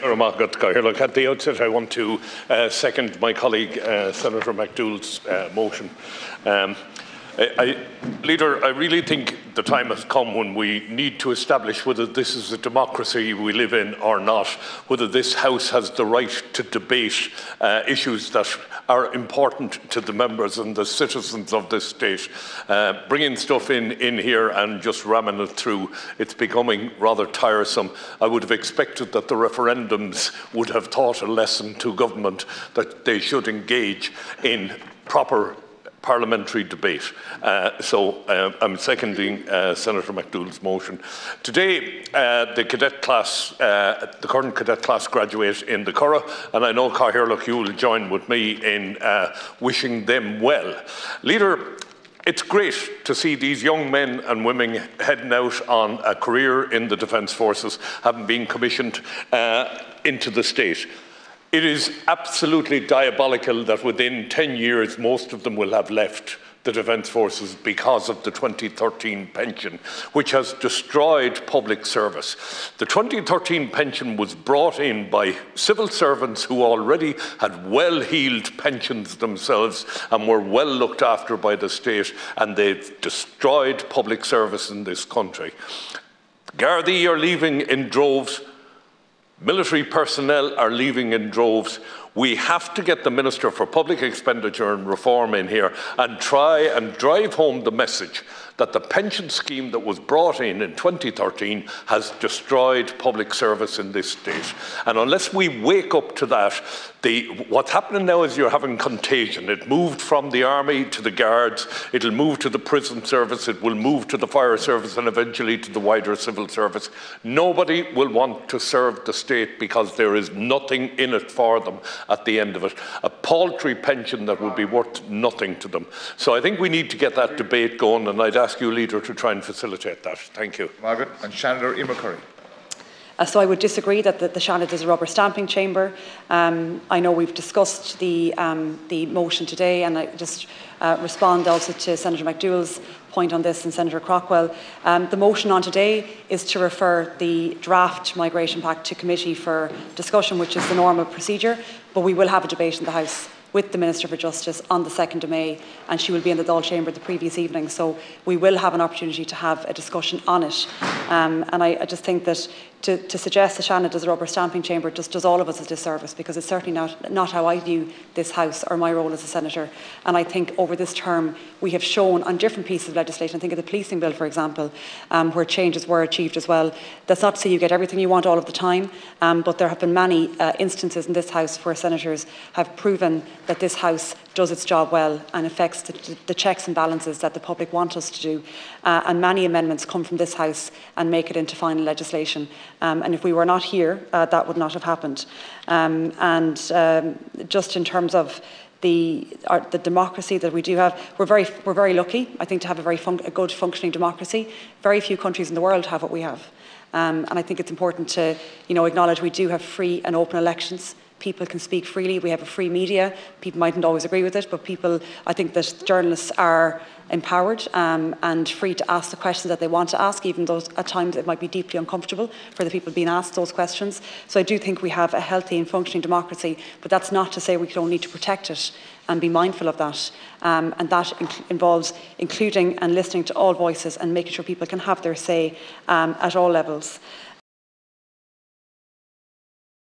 Look, at the outset, I want to second my colleague, Senator McDougall's motion. Leader, I really think the time has come when we need to establish whether this is a democracy we live in or not, whether this House has the right to debate issues that are important to the members and the citizens of this state. Bringing stuff in here and just ramming it through, it's becoming rather tiresome. I would have expected that the referendums would have taught a lesson to government that they should engage in proper parliamentary debate. I'm seconding Senator McDougall's motion. Today, the current cadet class graduate in the Curragh, and I know, Cathaoirleach, you will join with me in wishing them well. Leader, it's great to see these young men and women heading out on a career in the Defence Forces, having been commissioned into the state. It is absolutely diabolical that within 10 years, most of them will have left the Defence Forces because of the 2013 pension, which has destroyed public service. The 2013 pension was brought in by civil servants who already had well-heeled pensions themselves and were well looked after by the state, and they've destroyed public service in this country. Gardaí are leaving in droves. Military personnel are leaving in droves. We have to get the Minister for Public Expenditure and Reform in here and try and drive home the message that the pension scheme that was brought in 2013 has destroyed public service in this state. And unless we wake up to that, what's happening now is you're having contagion. It moved from the army to the guards, it'll move to the prison service, it will move to the fire service and eventually to the wider civil service. Nobody will want to serve the state because there is nothing in it for them at the end of it. A paltry pension that would be worth nothing to them. So I think we need to get that debate going, and I'd ask you, Leader, to try and facilitate that. Thank you. Margaret and Senator Emer Curry. So I would disagree that the Seanad is a rubber stamping chamber. I know we've discussed the motion today, and I just respond also to Senator McDougall's point on this and Senator Craughwell. The motion on today is to refer the draft Migration Pact to committee for discussion, which is the normal procedure, but we will have a debate in the House with the Minister for Justice on the 2nd of May, and she will be in the Dáil Chamber the previous evening, so we will have an opportunity to have a discussion on it. And I just think that to suggest that Seanad is a rubber stamping chamber just does all of us a disservice, because it's certainly not how I view this House or my role as a Senator. And I think over this term we have shown on different pieces of legislation, I think of the policing bill, for example, where changes were achieved as well. That's not to say you get everything you want all of the time, but there have been many instances in this House where Senators have proven that this House does its job well and affects the checks and balances that the public want us to do. And many amendments come from this House and make it into final legislation. And if we were not here, that would not have happened. Just in terms of the democracy that we do have, we're very lucky, I think, to have a good functioning democracy. Very few countries in the world have what we have. And I think it's important to acknowledge we do have free and open elections. People can speak freely. We have a free media. People mightn't always agree with it, but I think that journalists are empowered and free to ask the questions that they want to ask, even though at times it might be deeply uncomfortable for the people being asked those questions. So I do think we have a healthy and functioning democracy, but that's not to say we don't need to protect it and be mindful of that. And that involves including and listening to all voices and making sure people can have their say at all levels.